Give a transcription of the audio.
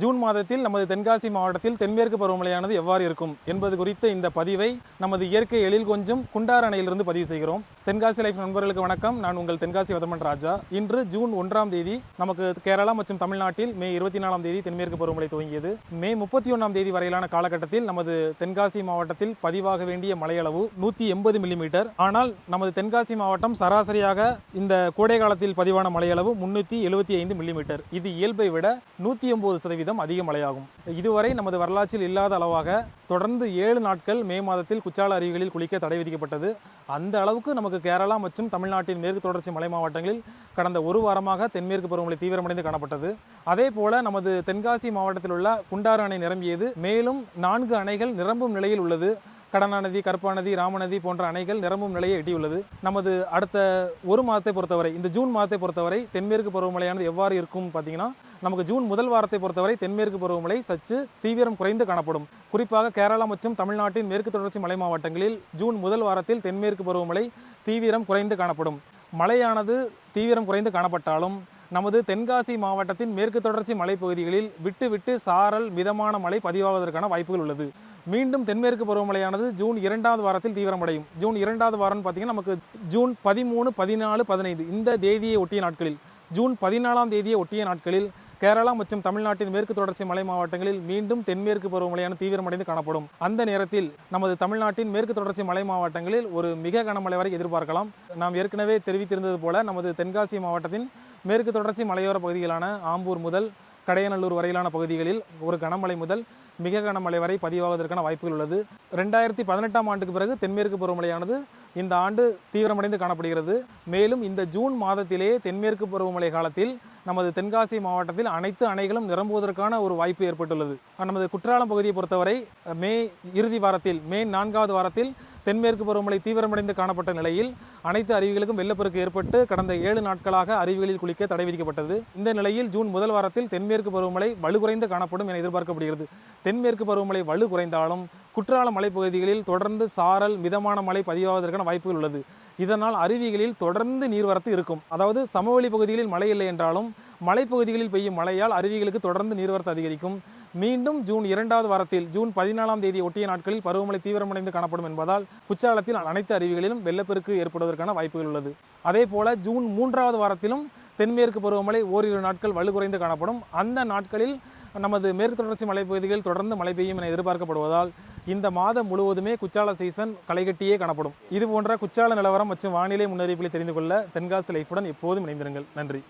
June மாதத்தில் நமது தென்காசி மாவட்டத்தில் தென்மேற்கு பருவமழையானது எவ்வாறு இருக்கும் என்பது குறித்த இந்த பதிவை நமது இயற்கை எழில் கொஞ்சம் குண்டார் அணையிலிருந்து பதிவு செய்கிறோம். தென்காசி லைஃப் நண்பர்களுக்கு வணக்கம். நான் உங்கள் தென்காசி வதமன் ராஜா. இன்று ஜூன் 1ஆம் தேதி நமக்கு கேரளா மற்றும் தமிழ்நாட்டில் மே 24ஆம் தேதி தென்மேற்கு பருவமழை துவங்கியது. மே 31ஆம் தேதி வரையிலான காலகட்டத்தில் நமது தென்காசி மாவட்டத்தில் பதிவாக வேண்டிய மழையளவு 180 மில்லிமீட்டர். ஆனால் நமது தென்காசி மாவட்டம் சராசரியாக இந்த கோடை காலத்தில் பதிவான மழையளவு 375 மில்லிமீட்டர். இது இயல்பை விட 109% அதிக மழையாகும். இதுவரை நமது வரலாற்றில் இல்லாத அளவாக தொடர்ந்து 7 நாட்கள் மே மாதத்தில் குற்றால அருவிகளில் குளிக்க தடை விதிக்கப்பட்டது. அந்த அளவுக்கு நமக்கு கேரளா மற்றும் தமிழ்நாட்டின் மேற்கு தொடர்ச்சி மலை மாவட்டங்களில் கடந்த ஒரு வாரமாக தென்மேற்கு பருவமழை தீவிரமடைந்து காணப்பட்டது. அதே போல நமது தென்காசி மாவட்டத்தில் உள்ள குண்டாறு அணை நிரம்பியது. மேலும் 4 அணைகள் நிரம்பும் நிலையில் உள்ளது. கடனாநதி, கற்பாநதி, ராமநதி போன்ற அணைகள் நிரம்பும் நிலையை எட்டியுள்ளது. நமது அடுத்த ஒரு மாதத்தை பொறுத்தவரை, இந்த ஜூன் மாதத்தை பொறுத்தவரை தென்மேற்கு பருவமழையானது எவ்வாறு இருக்கும் பார்த்தீங்கன்னா, நமக்கு ஜூன் முதல் வாரத்தை பொறுத்தவரை தென்மேற்கு பருவமழை சற்று தீவிரம் குறைந்து காணப்படும். குறிப்பாக கேரளா மற்றும் தமிழ்நாட்டின் மேற்கு தொடர்ச்சி மலை மாவட்டங்களில் ஜூன் முதல் வாரத்தில் தென்மேற்கு பருவமழை தீவிரம் குறைந்து காணப்படும். மழையானது தீவிரம் குறைந்து காணப்பட்டாலும் நமது தென்காசி மாவட்டத்தின் மேற்கு தொடர்ச்சி மலைப்பகுதிகளில் விட்டு விட்டு சாரல் மிதமான மழை பதிவாவதற்கான வாய்ப்புகள் உள்ளது. மீண்டும் தென்மேற்கு பருவமழையானது ஜூன் 2ஆவது வாரத்தில் தீவிரமடையும். ஜூன் 2ஆவது வாரம் பார்த்தீங்கன்னா நமக்கு ஜூன் 13, 14, 15 இந்த தேதியை ஒட்டிய நாட்களில், ஜூன் 14ஆம் தேதியை ஒட்டிய நாட்களில் கேரளா மற்றும் தமிழ்நாட்டின் மேற்கு தொடர்ச்சி மலை மாவட்டங்களில் மீண்டும் தென்மேற்கு பருவமழையான தீவிரமடைந்து காணப்படும். அந்த நேரத்தில் நமது தமிழ்நாட்டின் மேற்கு தொடர்ச்சி மலை மாவட்டங்களில் ஒரு மிக கனமழை வரை எதிர்பார்க்கலாம். நாம் ஏற்கனவே தெரிவித்திருந்தது போல நமது தென்காசி மாவட்டத்தின் மேற்கு தொடர்ச்சி மலையோர பகுதிகளான ஆம்பூர் முதல் கடையநல்லூர் வரையிலான பகுதிகளில் ஒரு கனமழை முதல் மிக கனமழை வரை பதிவாவதற்கான வாய்ப்புகள் உள்ளது. 2018ஆம் ஆண்டுக்கு பிறகு தென்மேற்கு பருவமழையானது இந்த ஆண்டு தீவிரமடைந்து காணப்படுகிறது. மேலும் இந்த ஜூன் மாதத்திலேயே தென்மேற்கு பருவமழை காலத்தில் நமது தென்காசி மாவட்டத்தில் அனைத்து அணைகளும் நிரம்புவதற்கான ஒரு வாய்ப்பு ஏற்பட்டுள்ளது. நமது குற்றாலம் பகுதியை பொறுத்தவரை மே இறுதி வாரத்தில், மே 4ஆவது வாரத்தில் தென்மேற்கு பருவமழை தீவிரமடைந்து காணப்பட்ட நிலையில் அனைத்து அருவிகளுக்கும் வெள்ளப்பெருக்கு ஏற்பட்டு கடந்த 7 நாட்களாக அருவிகளில் குளிக்க தடை விதிக்கப்பட்டது. இந்த நிலையில் ஜூன் முதல் வாரத்தில் தென்மேற்கு பருவமழை வலுகுறைந்து காணப்படும் என எதிர்பார்க்கப்படுகிறது. தென்மேற்கு பருவமழை வலு குறைந்தாலும் குற்றால மலைப்பகுதிகளில் தொடர்ந்து சாரல் மிதமான மழை பதிவாவதற்கான வாய்ப்புகள் உள்ளது. இதனால் அருவிகளில் தொடர்ந்து நீர்வரத்து இருக்கும். அதாவது சமவெளி பகுதிகளில் மழை இல்லை என்றாலும் மலைப்பகுதிகளில் பெய்யும் மழையால் அருவிகளுக்கு தொடர்ந்து நீர்வரத்து அதிகரிக்கும். மீண்டும் ஜூன் 2ஆவது வாரத்தில், ஜூன் 14ஆம் தேதி ஒட்டிய நாட்களில் பருவமழை தீவிரமடைந்து காணப்படும் என்பதால் குற்றாலத்தில் அனைத்து அருவிகளிலும் வெள்ளப்பெருக்கு ஏற்படுவதற்கான வாய்ப்புகள் உள்ளது. அதே போல ஜூன் 3ஆவது வாரத்திலும் தென்மேற்கு பருவமழை ஓரிரு நாட்கள் வலுகுறைந்து காணப்படும். அந்த நாட்களில் நமது மேற்கு தொடர்ச்சி மலைப்பகுதிகளில் தொடர்ந்து மழை பெய்யும் என எதிர்பார்க்கப்படுவதால் இந்த மாதம் முழுவதுமே குற்றால சீசன் களைகட்டியே காணப்படும். இது போன்ற குற்றால நிலவரம் மற்றும் வானிலை முன்னறிவிப்புகளை தெரிந்து கொள்ள தென்காசி லைஃபுடன் எப்போதும் இணைந்திருங்கள். நன்றி.